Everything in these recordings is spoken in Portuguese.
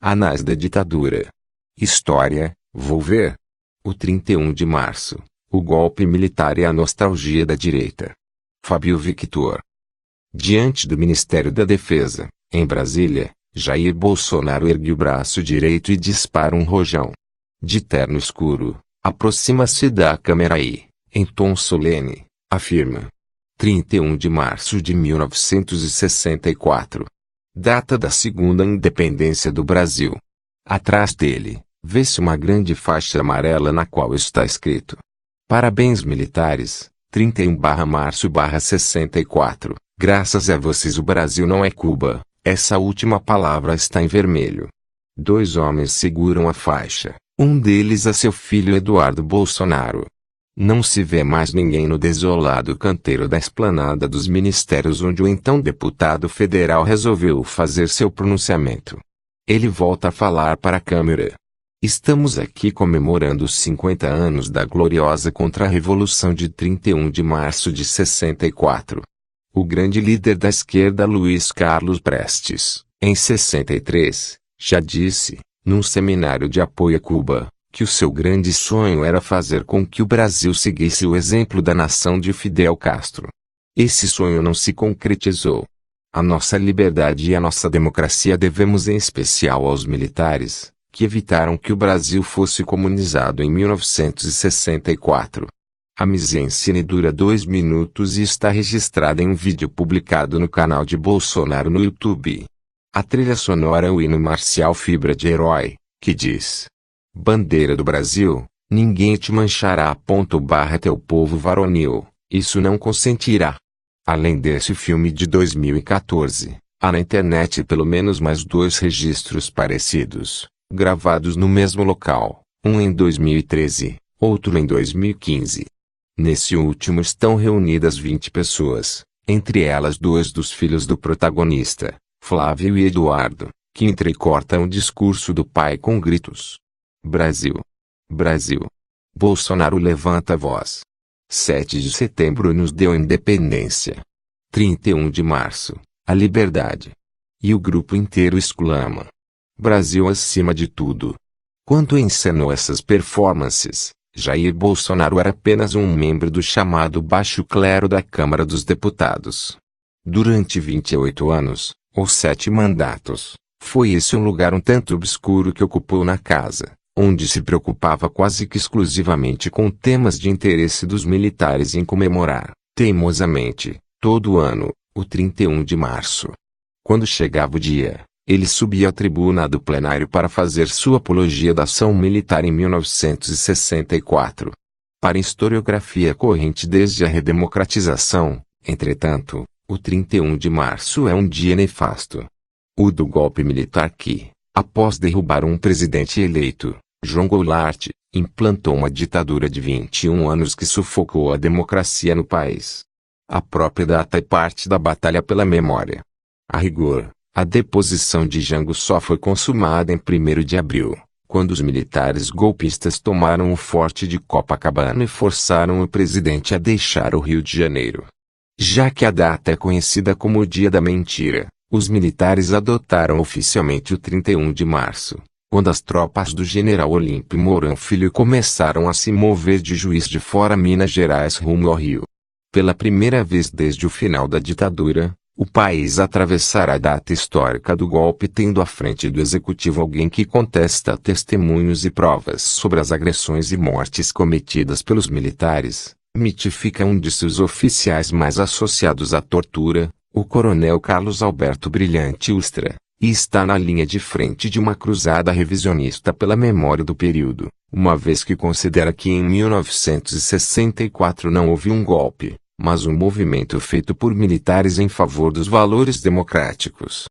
Anais da ditadura. História, vou ver. O 31 de março, o golpe militar e a nostalgia da direita. Fábio Victor. Diante do Ministério da Defesa, em Brasília, Jair Bolsonaro ergue o braço direito e dispara um rojão. De terno escuro, aproxima-se da câmera e, em tom solene, afirma: 31 de março de 1964. Data da segunda independência do Brasil. Atrás dele, vê-se uma grande faixa amarela na qual está escrito: Parabéns militares, 31/março/64. Graças a vocês o Brasil não é Cuba. Essa última palavra está em vermelho. Dois homens seguram a faixa, um deles é seu filho Eduardo Bolsonaro. Não se vê mais ninguém no desolado canteiro da esplanada dos ministérios onde o então deputado federal resolveu fazer seu pronunciamento. Ele volta a falar para a câmera. Estamos aqui comemorando os 50 anos da gloriosa Contra-Revolução de 31 de março de 64. O grande líder da esquerda Luiz Carlos Prestes, em 63, já disse, num seminário de apoio a Cuba, que o seu grande sonho era fazer com que o Brasil seguisse o exemplo da nação de Fidel Castro. Esse sonho não se concretizou. A nossa liberdade e a nossa democracia devemos em especial aos militares, que evitaram que o Brasil fosse comunizado em 1964. A mise-en-scène dura 2 minutos e está registrada em um vídeo publicado no canal de Bolsonaro no YouTube. A trilha sonora é o hino marcial Fibra de Herói, que diz: Bandeira do Brasil, ninguém te manchará. Teu povo varonil, isso não consentirá. Além desse filme de 2014, há na internet pelo menos mais 2 registros parecidos, gravados no mesmo local, um em 2013, outro em 2015. Nesse último estão reunidas 20 pessoas, entre elas 2 dos filhos do protagonista, Flávio e Eduardo, que entrecortam o discurso do pai com gritos: Brasil! Brasil! Bolsonaro levanta a voz. 7 de setembro nos deu independência. 31 de março, a liberdade. E o grupo inteiro exclama: Brasil acima de tudo. Quando encenou essas performances, Jair Bolsonaro era apenas um membro do chamado baixo clero da Câmara dos Deputados. Durante 28 anos, ou 7 mandatos, foi esse um lugar um tanto obscuro que ocupou na casa, onde se preocupava quase que exclusivamente com temas de interesse dos militares em comemorar, teimosamente, todo ano, o 31 de março. Quando chegava o dia, ele subia à tribuna do plenário para fazer sua apologia da ação militar em 1964. Para a historiografia corrente desde a redemocratização, entretanto, o 31 de março é um dia nefasto. O do golpe militar que, após derrubar um presidente eleito, João Goulart, implantou uma ditadura de 21 anos que sufocou a democracia no país. A própria data é parte da batalha pela memória. A rigor, a deposição de Jango só foi consumada em 1º de abril, quando os militares golpistas tomaram o forte de Copacabana e forçaram o presidente a deixar o Rio de Janeiro. Já que a data é conhecida como o Dia da Mentira, os militares adotaram oficialmente o 31 de março, quando as tropas do general Olímpio Mourão Filho começaram a se mover de Juiz de Fora, Minas Gerais rumo ao Rio. Pela primeira vez desde o final da ditadura, o país atravessará a data histórica do golpe tendo à frente do executivo alguém que contesta testemunhos e provas sobre as agressões e mortes cometidas pelos militares, mitifica um de seus oficiais mais associados à tortura, o coronel Carlos Alberto Brilhante Ustra, e está na linha de frente de uma cruzada revisionista pela memória do período, uma vez que considera que em 1964 não houve um golpe, mas um movimento feito por militares em favor dos valores democráticos.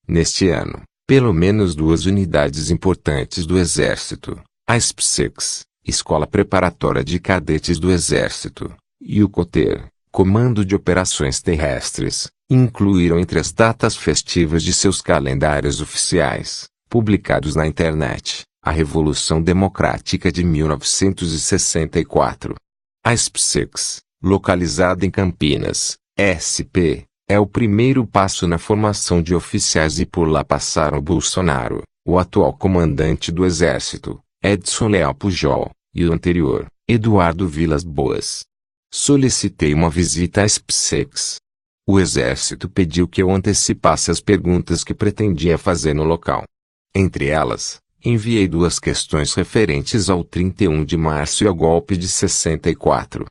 Neste ano, pelo menos 2 unidades importantes do Exército, a SPSEX, Escola Preparatória de Cadetes do Exército, e o COTER, Comando de Operações Terrestres, incluíram entre as datas festivas de seus calendários oficiais, publicados na internet, a Revolução Democrática de 1964. A SPSEX, localizada em Campinas, SP, é o primeiro passo na formação de oficiais e por lá passaram Bolsonaro, O atual comandante do Exército, Edson Leal Pujol, e o anterior, Eduardo Vilas Boas. Solicitei uma visita às PSECs. O Exército pediu que eu antecipasse as perguntas que pretendia fazer no local. Entre elas, enviei 2 questões referentes ao 31 de março e ao golpe de 64.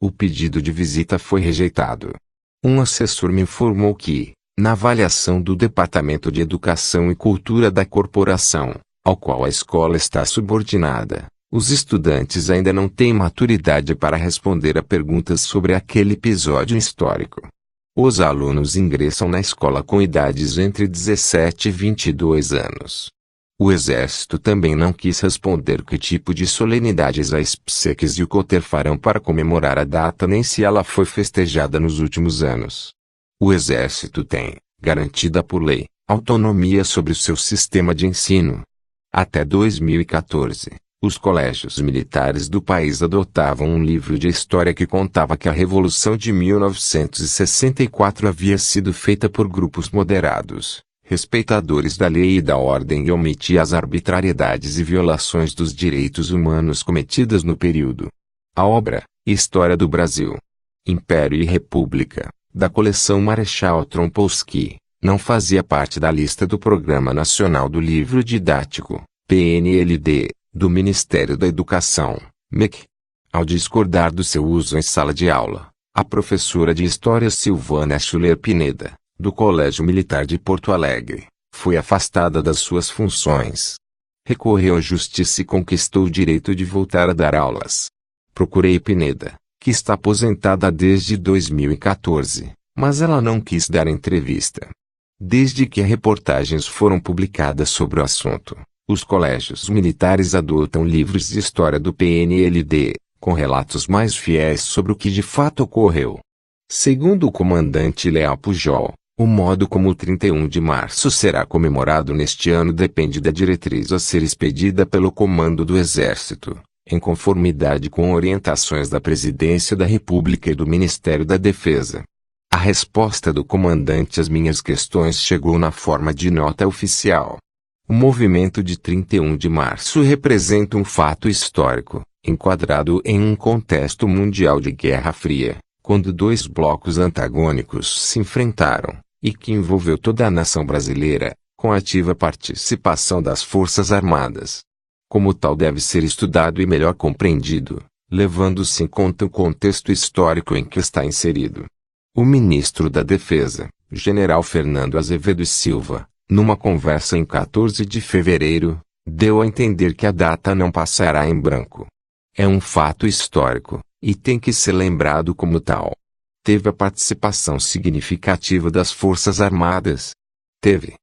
O pedido de visita foi rejeitado. Um assessor me informou que, na avaliação do Departamento de Educação e Cultura da corporação, ao qual a escola está subordinada, os estudantes ainda não têm maturidade para responder a perguntas sobre aquele episódio histórico. Os alunos ingressam na escola com idades entre 17 e 22 anos. O Exército também não quis responder que tipo de solenidades as PSECs e o COTER farão para comemorar a data nem se ela foi festejada nos últimos anos. O Exército tem, garantida por lei, autonomia sobre o seu sistema de ensino. Até 2014, os colégios militares do país adotavam um livro de história que contava que a Revolução de 1964 havia sido feita por grupos moderados, respeitadores da lei e da ordem e omitia as arbitrariedades e violações dos direitos humanos cometidas no período. A obra, História do Brasil, Império e República, da coleção Marechal Trompolsky, não fazia parte da lista do Programa Nacional do Livro Didático, PNLD, do Ministério da Educação, MEC. Ao discordar do seu uso em sala de aula, a professora de História Silvana Schuller Pineda, do Colégio Militar de Porto Alegre, foi afastada das suas funções. Recorreu à justiça e conquistou o direito de voltar a dar aulas. Procurei Pineda, que está aposentada desde 2014, mas ela não quis dar entrevista. Desde que reportagens foram publicadas sobre o assunto, os colégios militares adotam livros de história do PNLD, com relatos mais fiéis sobre o que de fato ocorreu. Segundo o comandante Leal Pujol, o modo como o 31 de março será comemorado neste ano depende da diretriz a ser expedida pelo Comando do Exército, em conformidade com orientações da Presidência da República e do Ministério da Defesa. A resposta do comandante às minhas questões chegou na forma de nota oficial. O movimento de 31 de março representa um fato histórico, enquadrado em um contexto mundial de Guerra Fria, quando 2 blocos antagônicos se enfrentaram, e que envolveu toda a nação brasileira, com ativa participação das Forças Armadas. Como tal deve ser estudado e melhor compreendido, levando-se em conta o contexto histórico em que está inserido. O ministro da Defesa, General Fernando Azevedo e Silva, numa conversa em 14 de fevereiro, deu a entender que a data não passará em branco. É um fato histórico, e tem que ser lembrado como tal. Teve a participação significativa das Forças Armadas? Teve.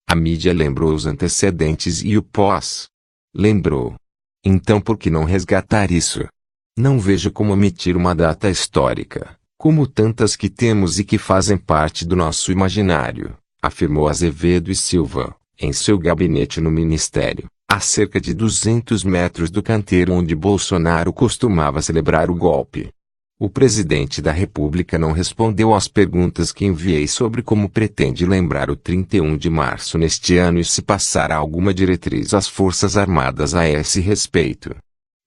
A mídia lembrou os antecedentes e o pós. Lembrou. Então por que não resgatar isso? Não vejo como omitir uma data histórica, como tantas que temos e que fazem parte do nosso imaginário, afirmou Azevedo e Silva, em seu gabinete no Ministério, a cerca de 200 metros do canteiro onde Bolsonaro costumava celebrar o golpe. O presidente da República não respondeu às perguntas que enviei sobre como pretende lembrar o 31 de março neste ano e se passará alguma diretriz às Forças Armadas a esse respeito.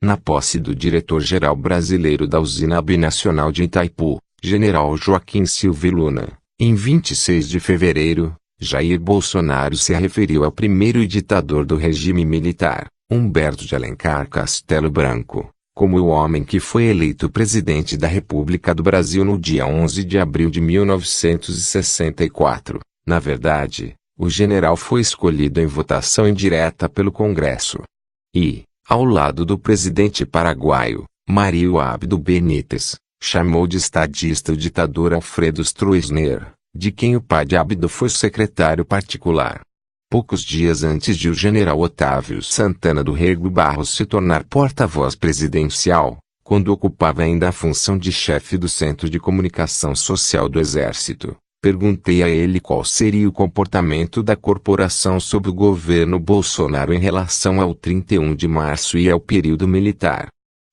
Na posse do diretor-geral brasileiro da usina binacional de Itaipu, General Joaquim Silva Luna, em 26 de fevereiro, Jair Bolsonaro se referiu ao primeiro ditador do regime militar, Humberto de Alencar Castelo Branco, como o homem que foi eleito presidente da República do Brasil no dia 11 de abril de 1964. Na verdade, o general foi escolhido em votação indireta pelo Congresso. E, ao lado do presidente paraguaio, Mário Abdo Benítez, chamou de estadista o ditador Alfredo Stroessner, de quem o pai de Abdo foi secretário particular. Poucos dias antes de o general Otávio Santana do Rego Barros se tornar porta-voz presidencial, quando ocupava ainda a função de chefe do Centro de Comunicação Social do Exército, perguntei a ele qual seria o comportamento da corporação sob o governo Bolsonaro em relação ao 31 de março e ao período militar.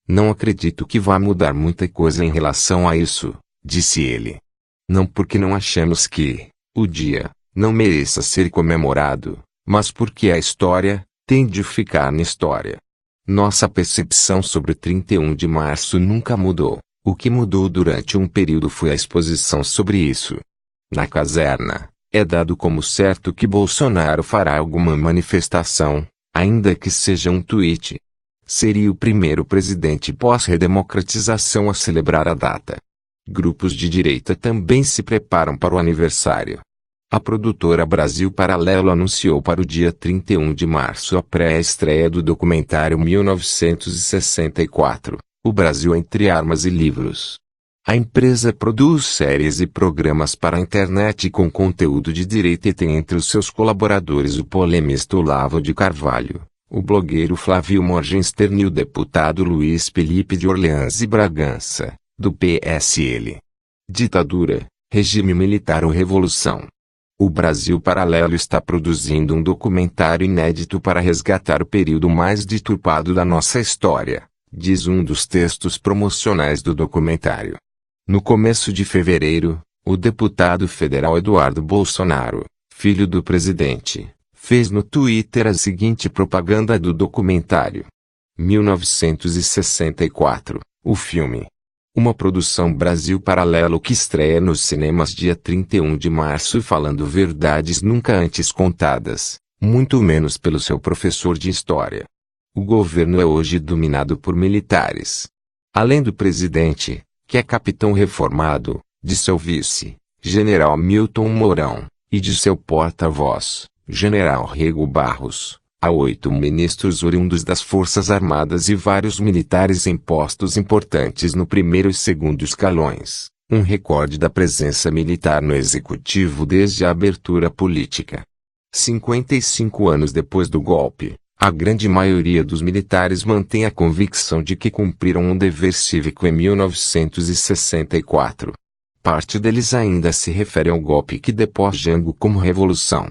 Não acredito que vá mudar muita coisa em relação a isso, disse ele. Não porque não achamos que o dia não mereça ser comemorado, Mas porque a história tem de ficar na história. Nossa percepção sobre o 31 de março nunca mudou. O que mudou durante um período foi a exposição sobre isso. Na caserna, é dado como certo que Bolsonaro fará alguma manifestação, ainda que seja um tweet. Seria o primeiro presidente pós-redemocratização a celebrar a data. Grupos de direita também se preparam para o aniversário. A produtora Brasil Paralelo anunciou para o dia 31 de março a pré-estreia do documentário 1964, O Brasil entre Armas e Livros. A empresa produz séries e programas para a internet com conteúdo de direita e tem entre os seus colaboradores o polemista Olavo de Carvalho, o blogueiro Flávio Morgenstern e o deputado Luiz Felipe de Orleans e Bragança, do PSL. Ditadura, regime militar ou revolução? O Brasil Paralelo está produzindo um documentário inédito para resgatar o período mais deturpado da nossa história, diz um dos textos promocionais do documentário. No começo de fevereiro, o deputado federal Eduardo Bolsonaro, filho do presidente, fez no Twitter a seguinte propaganda do documentário. 1964, o filme. Uma produção Brasil Paralelo que estreia nos cinemas dia 31 de março falando verdades nunca antes contadas, muito menos pelo seu professor de história. O governo é hoje dominado por militares. Além do presidente, que é capitão reformado, de seu vice, general Milton Mourão, e de seu porta-voz, general Rego Barros, há 8 ministros oriundos das Forças Armadas e vários militares em postos importantes no primeiro e segundo escalões, um recorde da presença militar no executivo desde a abertura política. 55 anos depois do golpe, a grande maioria dos militares mantém a convicção de que cumpriram um dever cívico em 1964. Parte deles ainda se refere ao golpe que depôs Jango como revolução.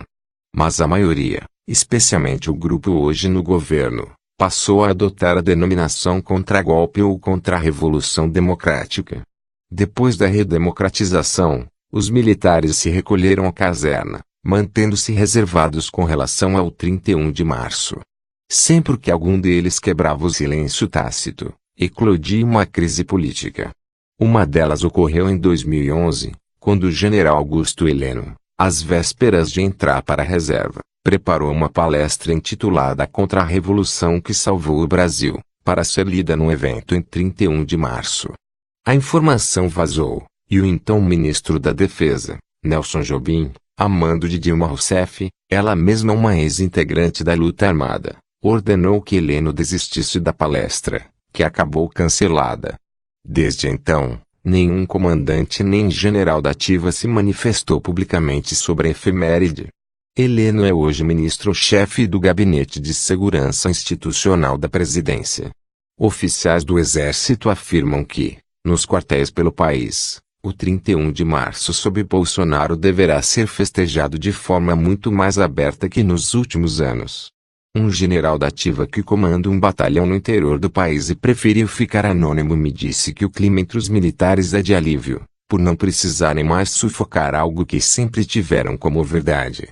Mas a maioria, especialmente o grupo hoje no governo, passou a adotar a denominação contra-golpe ou contra-revolução democrática. Depois da redemocratização, os militares se recolheram à caserna, mantendo-se reservados com relação ao 31 de março. Sempre que algum deles quebrava o silêncio tácito, eclodia uma crise política. Uma delas ocorreu em 2011, quando o general Augusto Heleno, às vésperas de entrar para a reserva, preparou uma palestra intitulada Contra a Revolução que Salvou o Brasil, para ser lida num evento em 31 de março. A informação vazou, e o então ministro da Defesa, Nelson Jobim, a mando de Dilma Rousseff, ela mesma uma ex-integrante da luta armada, ordenou que Heleno desistisse da palestra, que acabou cancelada. Desde então, nenhum comandante nem general da ativa se manifestou publicamente sobre a efeméride. Heleno é hoje ministro-chefe do Gabinete de Segurança Institucional da Presidência. Oficiais do Exército afirmam que, nos quartéis pelo país, o 31 de março sob Bolsonaro deverá ser festejado de forma muito mais aberta que nos últimos anos. Um general da ativa que comanda um batalhão no interior do país e preferiu ficar anônimo me disse que o clima entre os militares é de alívio, por não precisarem mais sufocar algo que sempre tiveram como verdade.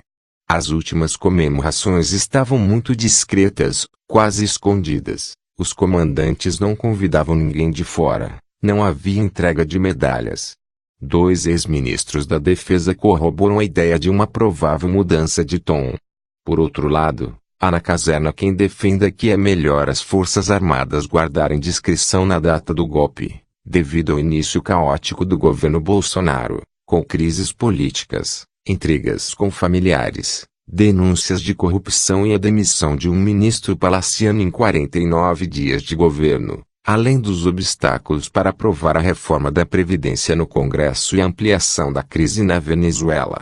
As últimas comemorações estavam muito discretas, quase escondidas. Os comandantes não convidavam ninguém de fora, não havia entrega de medalhas. 2 ex-ministros da Defesa corroboram a ideia de uma provável mudança de tom. Por outro lado, há na caserna quem defenda que é melhor as Forças Armadas guardarem discrição na data do golpe, devido ao início caótico do governo Bolsonaro, com crises políticas, intrigas com familiares, denúncias de corrupção e a demissão de um ministro palaciano em 49 dias de governo, além dos obstáculos para aprovar a reforma da Previdência no Congresso e a ampliação da crise na Venezuela.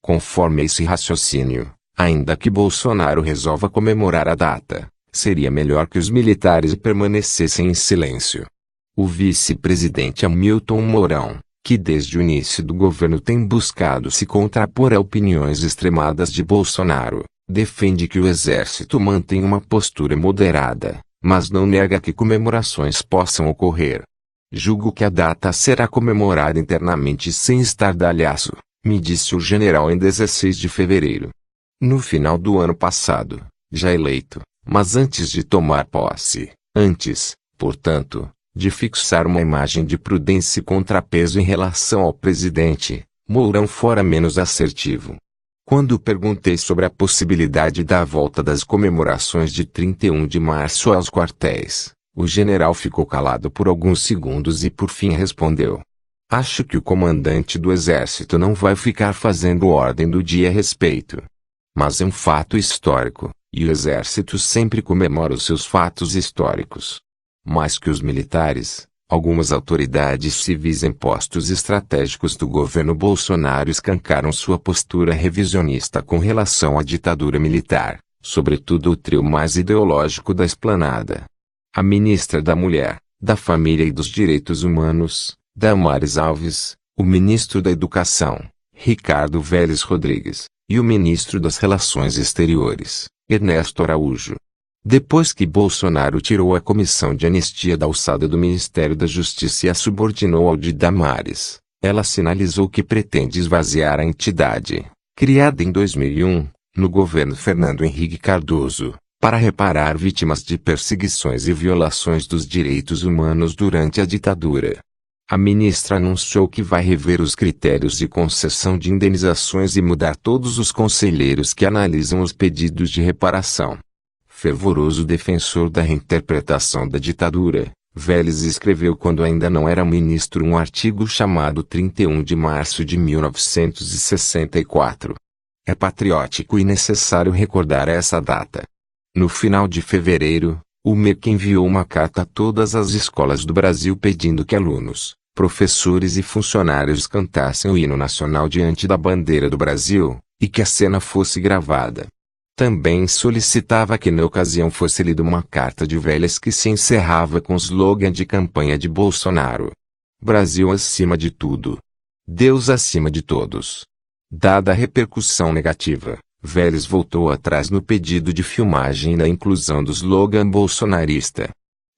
Conforme esse raciocínio, ainda que Bolsonaro resolva comemorar a data, seria melhor que os militares permanecessem em silêncio. O vice-presidente Hamilton Mourão, que desde o início do governo tem buscado se contrapor a opiniões extremadas de Bolsonaro, defende que o exército mantém uma postura moderada, mas não nega que comemorações possam ocorrer. Julgo que a data será comemorada internamente sem estardalhaço, me disse o general em 16 de fevereiro. No final do ano passado, já eleito, mas antes de tomar posse, antes, portanto, de fixar uma imagem de prudência e contrapeso em relação ao presidente, Mourão fora menos assertivo. Quando perguntei sobre a possibilidade da volta das comemorações de 31 de março aos quartéis, o general ficou calado por alguns segundos e por fim respondeu: "Acho que o comandante do exército não vai ficar fazendo ordem do dia a respeito. Mas é um fato histórico, e o exército sempre comemora os seus fatos históricos. Mais que os militares, algumas autoridades civis em postos estratégicos do governo Bolsonaro escancaram sua postura revisionista com relação à ditadura militar, sobretudo o trio mais ideológico da esplanada. A ministra da Mulher, da Família e dos Direitos Humanos, Damares Alves, o ministro da Educação, Ricardo Vélez Rodrigues, e o ministro das Relações Exteriores, Ernesto Araújo. Depois que Bolsonaro tirou a comissão de anistia da alçada do Ministério da Justiça e a subordinou ao de Damares, ela sinalizou que pretende esvaziar a entidade, criada em 2001, no governo Fernando Henrique Cardoso, para reparar vítimas de perseguições e violações dos direitos humanos durante a ditadura. A ministra anunciou que vai rever os critérios de concessão de indenizações e mudar todos os conselheiros que analisam os pedidos de reparação. Fervoroso defensor da reinterpretação da ditadura, Vélez escreveu quando ainda não era ministro um artigo chamado 31 de março de 1964. É patriótico e necessário recordar essa data. No final de fevereiro, o MEC enviou uma carta a todas as escolas do Brasil pedindo que alunos, professores e funcionários cantassem o hino nacional diante da bandeira do Brasil, e que a cena fosse gravada. Também solicitava que na ocasião fosse lida uma carta de Vélez que se encerrava com o slogan de campanha de Bolsonaro: "Brasil acima de tudo. Deus acima de todos." Dada a repercussão negativa, Vélez voltou atrás no pedido de filmagem e na inclusão do slogan bolsonarista.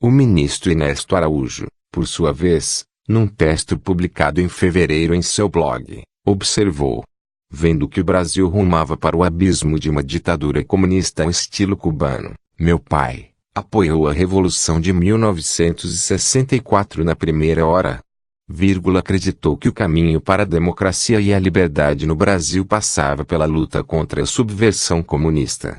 O ministro Ernesto Araújo, por sua vez, num texto publicado em fevereiro em seu blog, observou: "Vendo que o Brasil rumava para o abismo de uma ditadura comunista ao estilo cubano, meu pai apoiou a Revolução de 1964 na primeira hora. Acreditou que o caminho para a democracia e a liberdade no Brasil passava pela luta contra a subversão comunista."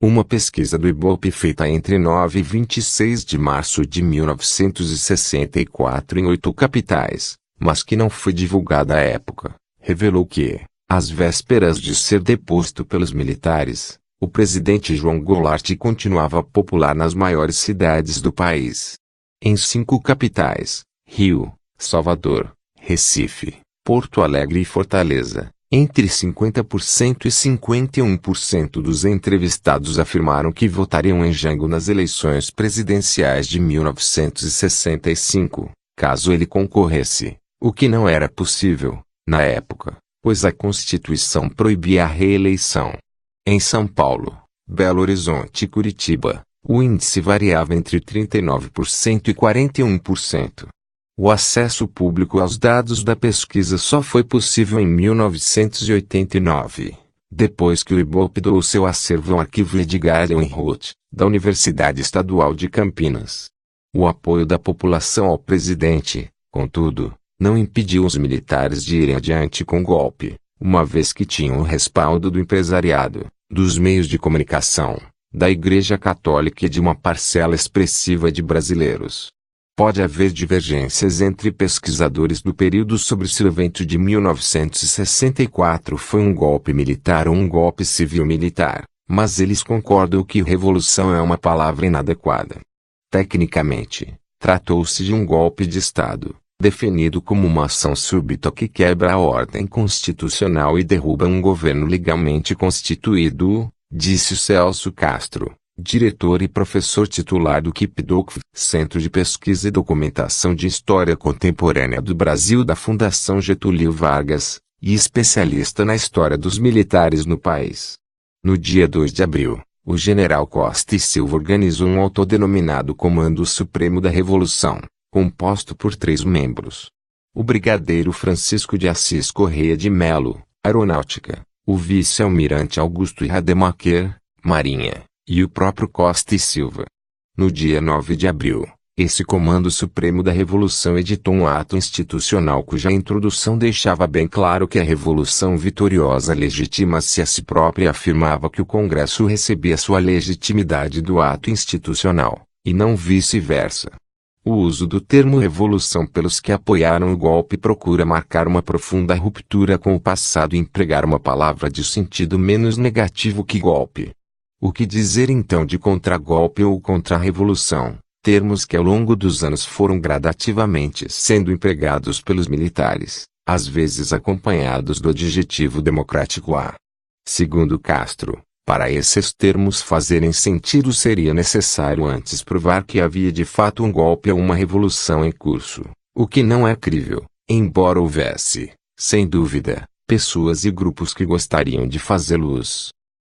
Uma pesquisa do Ibope feita entre 9 e 26 de março de 1964 em 8 capitais, mas que não foi divulgada à época, revelou que, às vésperas de ser deposto pelos militares, o presidente João Goulart continuava popular nas maiores cidades do país. Em 5 capitais, Rio, Salvador, Recife, Porto Alegre e Fortaleza, entre 50% e 51% dos entrevistados afirmaram que votariam em Jango nas eleições presidenciais de 1965, caso ele concorresse, o que não era possível, na época, pois a Constituição proibia a reeleição. Em São Paulo, Belo Horizonte e Curitiba, o índice variava entre 39% e 41%. O acesso público aos dados da pesquisa só foi possível em 1989, depois que o Ibope doou seu acervo ao arquivo Edgar Ewenroth, da Universidade Estadual de Campinas. O apoio da população ao presidente, contudo, não impediu os militares de irem adiante com o golpe, uma vez que tinham o respaldo do empresariado, dos meios de comunicação, da Igreja Católica e de uma parcela expressiva de brasileiros. Pode haver divergências entre pesquisadores do período sobre se o evento de 1964 foi um golpe militar ou um golpe civil-militar, mas eles concordam que revolução é uma palavra inadequada. Tecnicamente, tratou-se de um golpe de Estado, definido como uma ação súbita que quebra a ordem constitucional e derruba um governo legalmente constituído, disse Celso Castro, diretor e professor titular do KIPDOC, Centro de Pesquisa e Documentação de História Contemporânea do Brasil da Fundação Getúlio Vargas, e especialista na história dos militares no país. No dia 2 de abril, o general Costa e Silva organizou um autodenominado Comando Supremo da Revolução, composto por 3 membros. O brigadeiro Francisco de Assis Correia de Melo, Aeronáutica, o vice-almirante Augusto Rademacher, Marinha, e o próprio Costa e Silva. No dia 9 de abril, esse Comando Supremo da Revolução editou um ato institucional cuja introdução deixava bem claro que a Revolução vitoriosa legitima-se a si própria e afirmava que o Congresso recebia sua legitimidade do ato institucional, e não vice-versa. O uso do termo revolução pelos que apoiaram o golpe procura marcar uma profunda ruptura com o passado e empregar uma palavra de sentido menos negativo que golpe. O que dizer então de contragolpe ou contra-revolução, termos que ao longo dos anos foram gradativamente sendo empregados pelos militares, às vezes acompanhados do adjetivo democrático a. Segundo Castro, para esses termos fazerem sentido seria necessário antes provar que havia de fato um golpe ou uma revolução em curso, o que não é crível, embora houvesse, sem dúvida, pessoas e grupos que gostariam de fazê-los.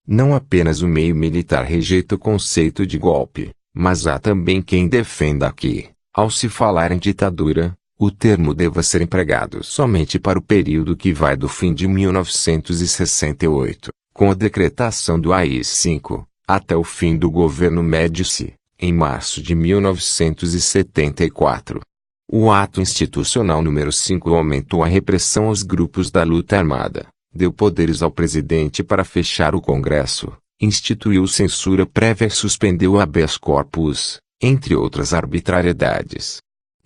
Não apenas o meio militar rejeita o conceito de golpe, mas há também quem defenda que, ao se falar em ditadura, o termo deva ser empregado somente para o período que vai do fim de 1968. Com a decretação do AI-5, até o fim do governo Médici, em março de 1974. O ato institucional número 5 aumentou a repressão aos grupos da luta armada, deu poderes ao presidente para fechar o Congresso, instituiu censura prévia e suspendeu o habeas corpus, entre outras arbitrariedades.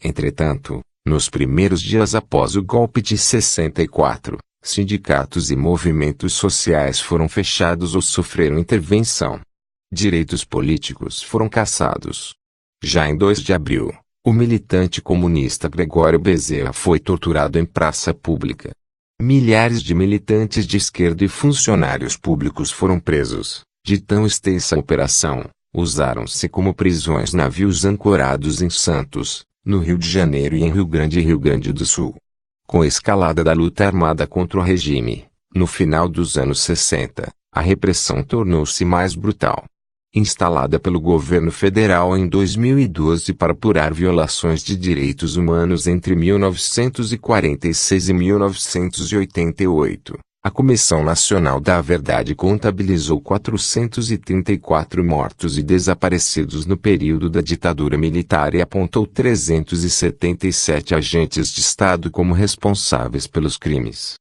Entretanto, nos primeiros dias após o golpe de 64, sindicatos e movimentos sociais foram fechados ou sofreram intervenção. Direitos políticos foram cassados. Já em 2 de abril, o militante comunista Gregório Bezerra foi torturado em praça pública. Milhares de militantes de esquerda e funcionários públicos foram presos. De tão extensa operação, usaram-se como prisões navios ancorados em Santos, no Rio de Janeiro e em Rio Grande do Sul. Com a escalada da luta armada contra o regime, no final dos anos 60, a repressão tornou-se mais brutal. Instalada pelo governo federal em 2012 para apurar violações de direitos humanos entre 1946 e 1988, a Comissão Nacional da Verdade contabilizou 434 mortos e desaparecidos no período da ditadura militar e apontou 377 agentes de Estado como responsáveis pelos crimes.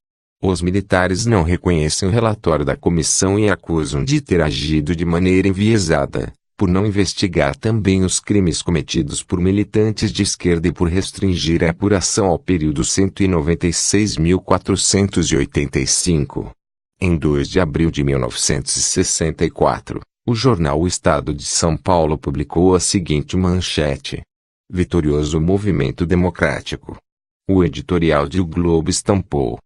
Os militares não reconhecem o relatório da comissão e acusam de ter agido de maneira enviesada, por não investigar também os crimes cometidos por militantes de esquerda e por restringir a apuração ao período 196.485. Em 2 de abril de 1964, o jornal O Estado de São Paulo publicou a seguinte manchete: Vitorioso Movimento Democrático. O editorial de O Globo estampou: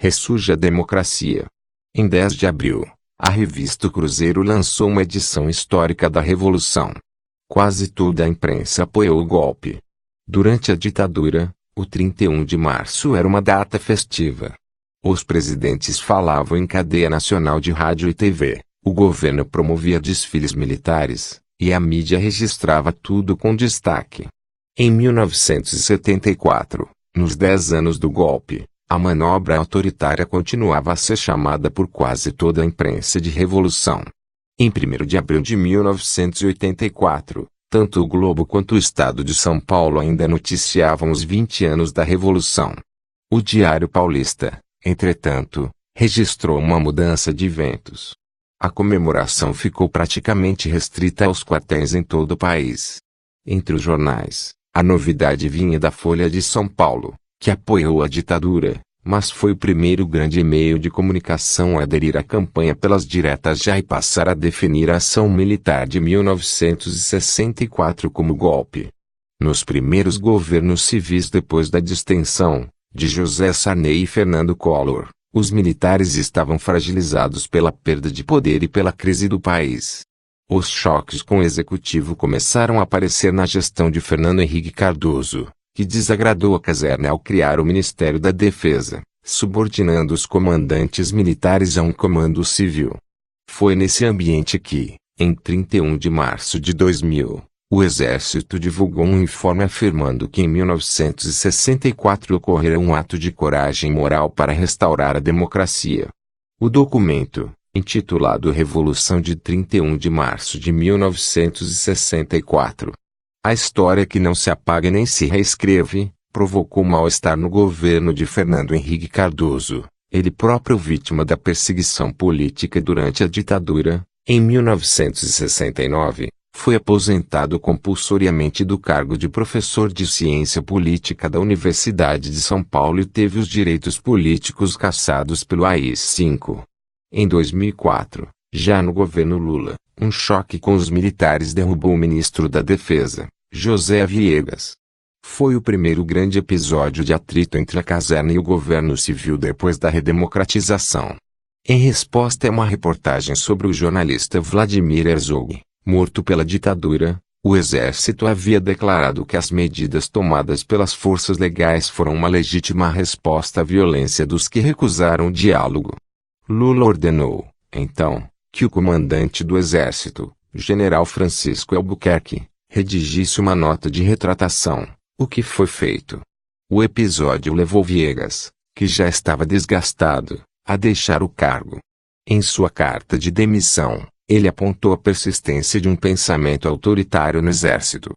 Ressurge a democracia. Em 10 de abril, a revista O Cruzeiro lançou uma edição histórica da Revolução. Quase toda a imprensa apoiou o golpe. Durante a ditadura, o 31 de março era uma data festiva. Os presidentes falavam em cadeia nacional de rádio e TV, o governo promovia desfiles militares, e a mídia registrava tudo com destaque. Em 1974, nos 10 anos do golpe, a manobra autoritária continuava a ser chamada por quase toda a imprensa de revolução. Em 1º de abril de 1984, tanto o Globo quanto o Estado de São Paulo ainda noticiavam os 20 anos da Revolução. O Diário Paulista, entretanto, registrou uma mudança de ventos. A comemoração ficou praticamente restrita aos quartéis em todo o país. Entre os jornais, a novidade vinha da Folha de São Paulo, que apoiou a ditadura, mas foi o primeiro grande meio de comunicação a aderir à campanha pelas diretas já e passar a definir a ação militar de 1964 como golpe. Nos primeiros governos civis depois da distensão, de José Sarney e Fernando Collor, os militares estavam fragilizados pela perda de poder e pela crise do país. Os choques com o executivo começaram a aparecer na gestão de Fernando Henrique Cardoso, que desagradou a caserna ao criar o Ministério da Defesa, subordinando os comandantes militares a um comando civil. Foi nesse ambiente que, em 31 de março de 2000, o Exército divulgou um informe afirmando que em 1964 ocorrera um ato de coragem moral para restaurar a democracia. O documento, intitulado Revolução de 31 de março de 1964. A história que não se apaga nem se reescreve, provocou mal-estar no governo de Fernando Henrique Cardoso, ele próprio vítima da perseguição política durante a ditadura. Em 1969, foi aposentado compulsoriamente do cargo de professor de ciência política da Universidade de São Paulo e teve os direitos políticos cassados pelo AI-5. Em 2004, já no governo Lula, um choque com os militares derrubou o ministro da Defesa, José Viegas. Foi o primeiro grande episódio de atrito entre a caserna e o governo civil depois da redemocratização. Em resposta a uma reportagem sobre o jornalista Vladimir Herzog, morto pela ditadura, o exército havia declarado que as medidas tomadas pelas forças legais foram uma legítima resposta à violência dos que recusaram o diálogo. Lula ordenou, então, que o comandante do exército, general Francisco Albuquerque, redigisse uma nota de retratação, o que foi feito. O episódio levou Viegas, que já estava desgastado, a deixar o cargo. Em sua carta de demissão, ele apontou a persistência de um pensamento autoritário no exército.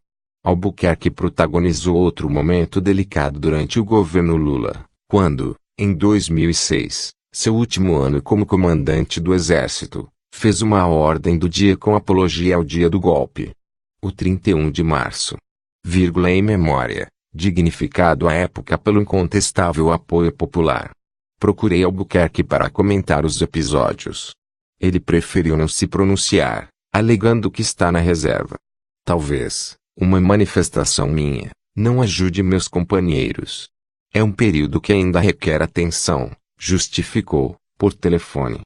Albuquerque protagonizou outro momento delicado durante o governo Lula, quando, em 2006, seu último ano como comandante do exército, fez uma ordem do dia com apologia ao dia do golpe. O 31 de março. Em memória, dignificado à época pelo incontestável apoio popular. Procurei Albuquerque para comentar os episódios. Ele preferiu não se pronunciar, alegando que está na reserva. Talvez, uma manifestação minha, não ajude meus companheiros. É um período que ainda requer atenção, justificou, por telefone.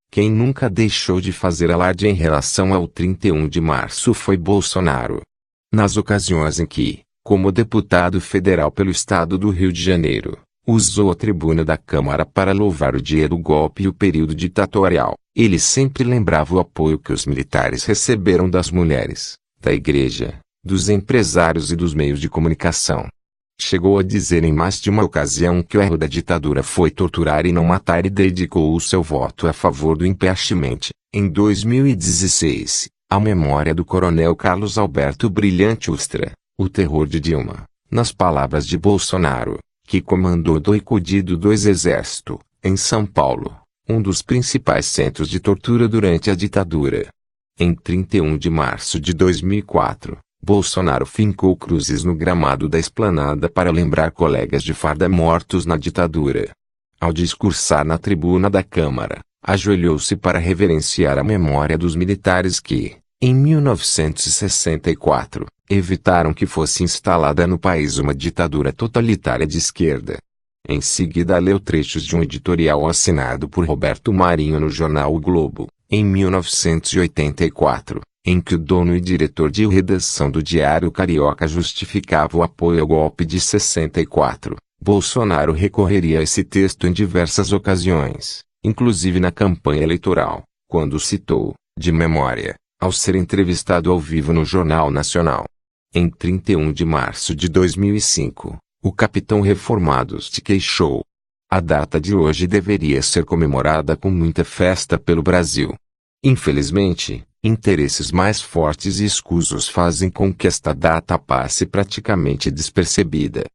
Quem nunca deixou de fazer alarde em relação ao 31 de março foi Bolsonaro. Nas ocasiões em que, como deputado federal pelo estado do Rio de Janeiro, usou a tribuna da Câmara para louvar o dia do golpe e o período ditatorial, ele sempre lembrava o apoio que os militares receberam das mulheres, da igreja, dos empresários e dos meios de comunicação. Chegou a dizer em mais de uma ocasião que o erro da ditadura foi torturar e não matar e dedicou o seu voto a favor do impeachment. Em 2016, a memória do coronel Carlos Alberto Brilhante Ustra, o terror de Dilma, nas palavras de Bolsonaro, que comandou do ecodido do Exército, em São Paulo, um dos principais centros de tortura durante a ditadura. Em 31 de março de 2004, Bolsonaro fincou cruzes no gramado da esplanada para lembrar colegas de farda mortos na ditadura. Ao discursar na tribuna da Câmara, ajoelhou-se para reverenciar a memória dos militares que, em 1964, evitaram que fosse instalada no país uma ditadura totalitária de esquerda. Em seguida leu trechos de um editorial assinado por Roberto Marinho no jornal O Globo, em 1984, em que o dono e diretor de redação do Diário Carioca justificava o apoio ao golpe de 64. Bolsonaro recorreria a esse texto em diversas ocasiões, inclusive na campanha eleitoral, quando citou, de memória, ao ser entrevistado ao vivo no Jornal Nacional. Em 31 de março de 2005, o capitão reformado se queixou. A data de hoje deveria ser comemorada com muita festa pelo Brasil. Infelizmente, interesses mais fortes e escusos fazem com que esta data passe praticamente despercebida.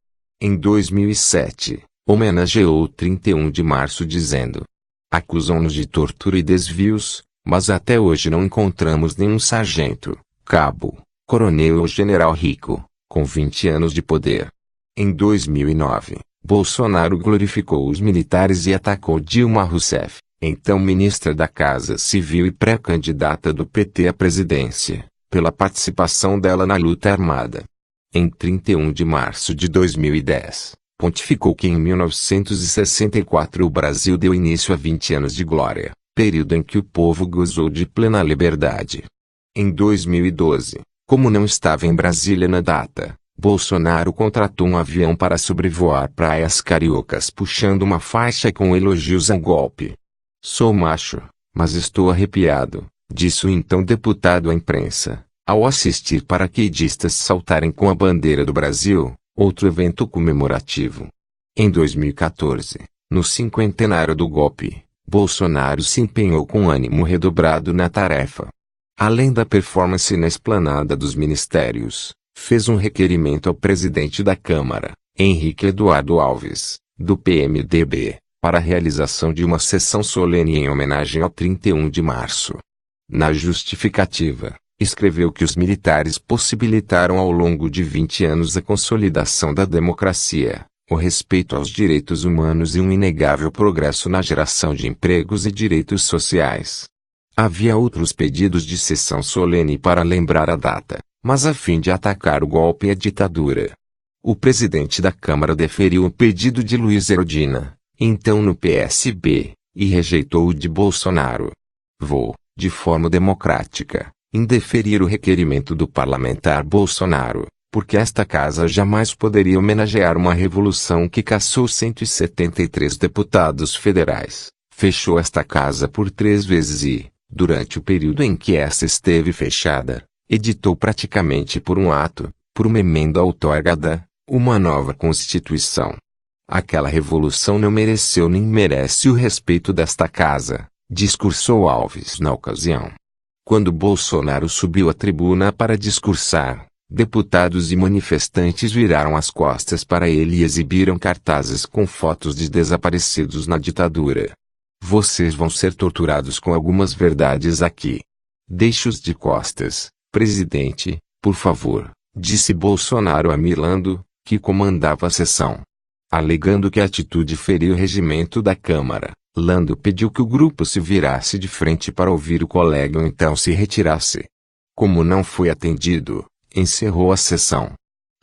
Em 2007, homenageou o 31 de março dizendo: acusam-nos de tortura e desvios, mas até hoje não encontramos nenhum sargento, cabo, coronel ou general rico, com 20 anos de poder. Em 2009, Bolsonaro glorificou os militares e atacou Dilma Rousseff, então ministra da Casa Civil e pré-candidata do PT à presidência, pela participação dela na luta armada. Em 31 de março de 2010, pontificou que em 1964 o Brasil deu início a 20 anos de glória, período em que o povo gozou de plena liberdade. Em 2012, como não estava em Brasília na data, Bolsonaro contratou um avião para sobrevoar praias cariocas puxando uma faixa com elogios ao golpe. Sou macho, mas estou arrepiado, disse o então deputado à imprensa, ao assistir paraquedistas saltarem com a bandeira do Brasil, outro evento comemorativo. Em 2014, no cinquentenário do golpe, Bolsonaro se empenhou com ânimo redobrado na tarefa. Além da performance na esplanada dos ministérios, fez um requerimento ao presidente da Câmara, Henrique Eduardo Alves, do PMDB, para a realização de uma sessão solene em homenagem ao 31 de março. Na justificativa, escreveu que os militares possibilitaram ao longo de 20 anos a consolidação da democracia, o respeito aos direitos humanos e um inegável progresso na geração de empregos e direitos sociais. Havia outros pedidos de sessão solene para lembrar a data, mas a fim de atacar o golpe e a ditadura. O presidente da Câmara deferiu o pedido de Luiz Erundina, então no PSB, e rejeitou o de Bolsonaro. Vou, de forma democrática, indeferir o requerimento do parlamentar Bolsonaro, porque esta casa jamais poderia homenagear uma revolução que caçou 173 deputados federais, fechou esta casa por 3 vezes e, durante o período em que essa esteve fechada, editou praticamente por um ato, por uma emenda outorgada, uma nova Constituição. Aquela revolução não mereceu nem merece o respeito desta casa, discursou Alves na ocasião. Quando Bolsonaro subiu à tribuna para discursar, deputados e manifestantes viraram as costas para ele e exibiram cartazes com fotos de desaparecidos na ditadura. Vocês vão ser torturados com algumas verdades aqui. Deixe-os de costas, presidente, por favor, disse Bolsonaro a Milando, que comandava a sessão. Alegando que a atitude feriu o regimento da Câmara, Lando pediu que o grupo se virasse de frente para ouvir o colega ou então se retirasse. Como não foi atendido, encerrou a sessão.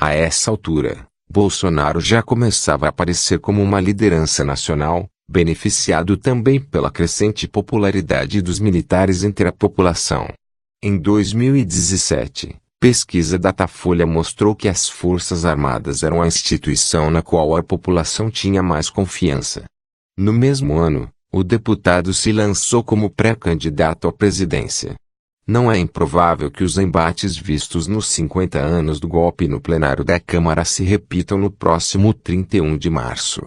A essa altura, Bolsonaro já começava a aparecer como uma liderança nacional, beneficiado também pela crescente popularidade dos militares entre a população. Em 2017, pesquisa Datafolha mostrou que as Forças Armadas eram a instituição na qual a população tinha mais confiança. No mesmo ano, o deputado se lançou como pré-candidato à presidência. Não é improvável que os embates vistos nos 50 anos do golpe no plenário da Câmara se repitam no próximo 31 de março.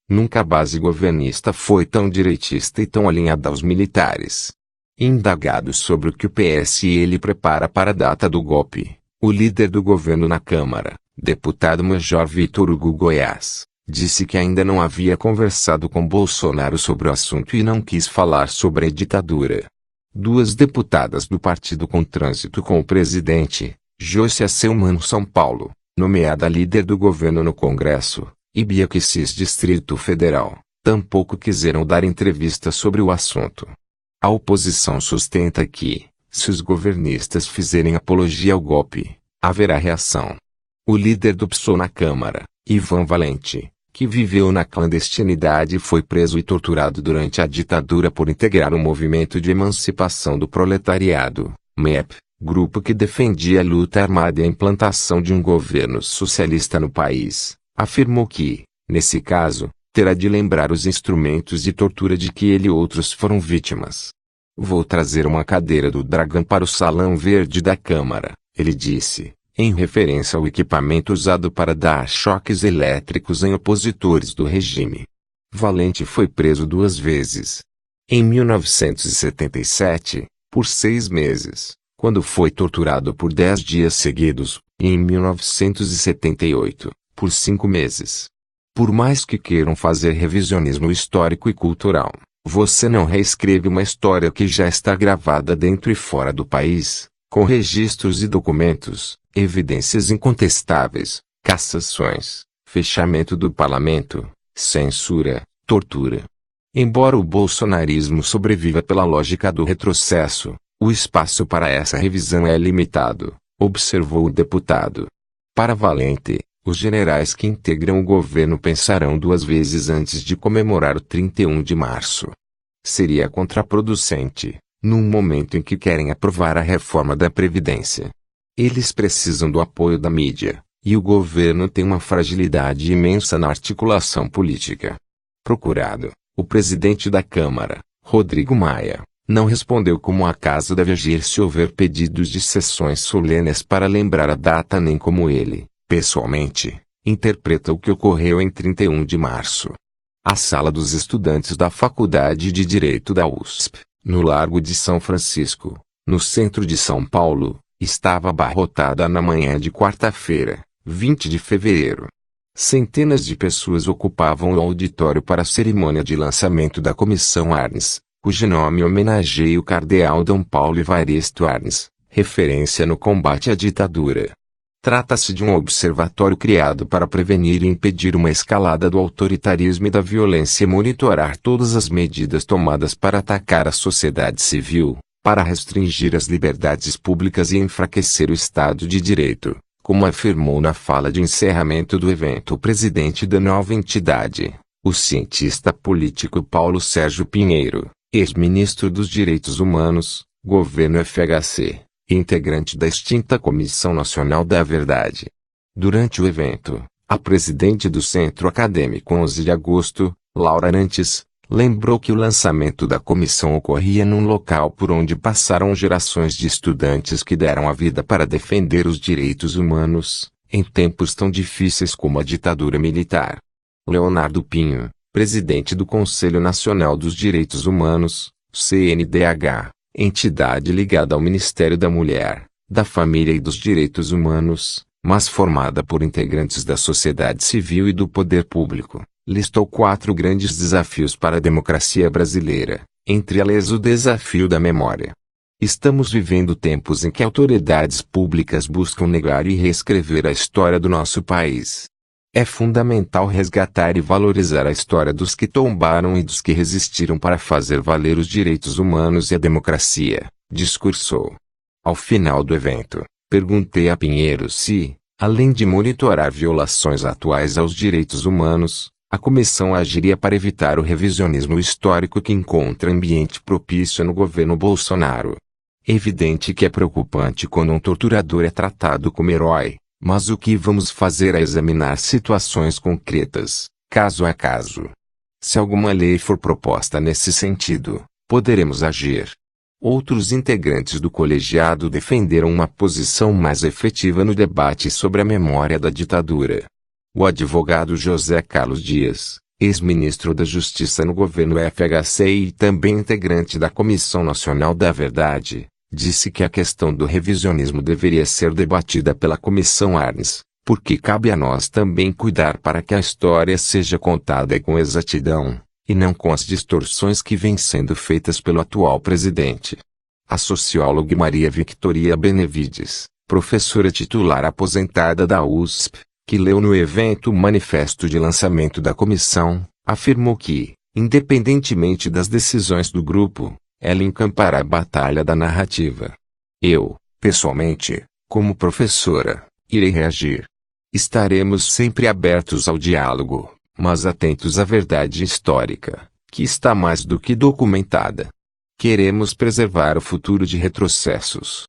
Nunca a base governista foi tão direitista e tão alinhada aos militares. Indagado sobre o que o PSL prepara para a data do golpe, o líder do governo na Câmara, deputado Major Vitor Hugo Goiás, disse que ainda não havia conversado com Bolsonaro sobre o assunto e não quis falar sobre a ditadura. 2 deputadas do partido com trânsito com o presidente, Joyce Selman São Paulo, nomeada líder do governo no Congresso, e Bia Kicis Distrito Federal, tampouco quiseram dar entrevista sobre o assunto. A oposição sustenta que, se os governistas fizerem apologia ao golpe, haverá reação. O líder do PSOL na Câmara, Ivan Valente, que viveu na clandestinidade e foi preso e torturado durante a ditadura por integrar o Movimento de Emancipação do Proletariado, MEP, grupo que defendia a luta armada e a implantação de um governo socialista no país, afirmou que, nesse caso, terá de lembrar os instrumentos de tortura de que ele e outros foram vítimas. Vou trazer uma cadeira do Dragão para o Salão Verde da Câmara, ele disse, em referência ao equipamento usado para dar choques elétricos em opositores do regime. Valente foi preso 2 vezes. Em 1977, por 6 meses, quando foi torturado por 10 dias seguidos, e em 1978, por 5 meses. Por mais que queiram fazer revisionismo histórico e cultural, você não reescreve uma história que já está gravada dentro e fora do país, com registros e documentos, evidências incontestáveis, cassações, fechamento do parlamento, censura, tortura. Embora o bolsonarismo sobreviva pela lógica do retrocesso, o espaço para essa revisão é limitado, observou o deputado. Para Valente, os generais que integram o governo pensarão 2 vezes antes de comemorar o 31 de março. Seria contraproducente, num momento em que querem aprovar a reforma da Previdência. Eles precisam do apoio da mídia, e o governo tem uma fragilidade imensa na articulação política. Procurado, o presidente da Câmara, Rodrigo Maia, não respondeu como a casa deve agir se houver pedidos de sessões solenes para lembrar a data nem como ele, pessoalmente, interpreta o que ocorreu em 31 de março. A sala dos estudantes da Faculdade de Direito da USP, no Largo de São Francisco, no centro de São Paulo, estava abarrotada na manhã de quarta-feira, 20 de fevereiro. Centenas de pessoas ocupavam o auditório para a cerimônia de lançamento da Comissão Arnes, cujo nome homenageia o cardeal Dom Paulo Evaristo Arnes, referência no combate à ditadura. Trata-se de um observatório criado para prevenir e impedir uma escalada do autoritarismo e da violência e monitorar todas as medidas tomadas para atacar a sociedade civil, para restringir as liberdades públicas e enfraquecer o Estado de Direito, como afirmou na fala de encerramento do evento o presidente da nova entidade, o cientista político Paulo Sérgio Pinheiro, ex-ministro dos Direitos Humanos, governo FHC. Integrante da extinta Comissão Nacional da Verdade. Durante o evento, a presidente do Centro Acadêmico 11 de Agosto, Laura Arantes, lembrou que o lançamento da comissão ocorria num local por onde passaram gerações de estudantes que deram a vida para defender os direitos humanos, em tempos tão difíceis como a ditadura militar. Leonardo Pinho, presidente do Conselho Nacional dos Direitos Humanos, CNDH, entidade ligada ao Ministério da Mulher, da Família e dos Direitos Humanos, mas formada por integrantes da sociedade civil e do poder público, listou 4 grandes desafios para a democracia brasileira, entre eles o desafio da memória. Estamos vivendo tempos em que autoridades públicas buscam negar e reescrever a história do nosso país. É fundamental resgatar e valorizar a história dos que tombaram e dos que resistiram para fazer valer os direitos humanos e a democracia, discursou. Ao final do evento, perguntei a Pinheiro se, além de monitorar violações atuais aos direitos humanos, a comissão agiria para evitar o revisionismo histórico que encontra ambiente propício no governo Bolsonaro. É evidente que é preocupante quando um torturador é tratado como herói. Mas o que vamos fazer é examinar situações concretas, caso a caso. Se alguma lei for proposta nesse sentido, poderemos agir. Outros integrantes do colegiado defenderam uma posição mais efetiva no debate sobre a memória da ditadura. O advogado José Carlos Dias, ex-ministro da Justiça no governo FHC e também integrante da Comissão Nacional da Verdade, disse que a questão do revisionismo deveria ser debatida pela Comissão Arnes, porque cabe a nós também cuidar para que a história seja contada com exatidão, e não com as distorções que vêm sendo feitas pelo atual presidente. A socióloga Maria Victoria Benevides, professora titular aposentada da USP, que leu no evento o manifesto de lançamento da comissão, afirmou que, independentemente das decisões do grupo, ela encampará a batalha da narrativa. Eu, pessoalmente, como professora, irei reagir. Estaremos sempre abertos ao diálogo, mas atentos à verdade histórica, que está mais do que documentada. Queremos preservar o futuro de retrocessos.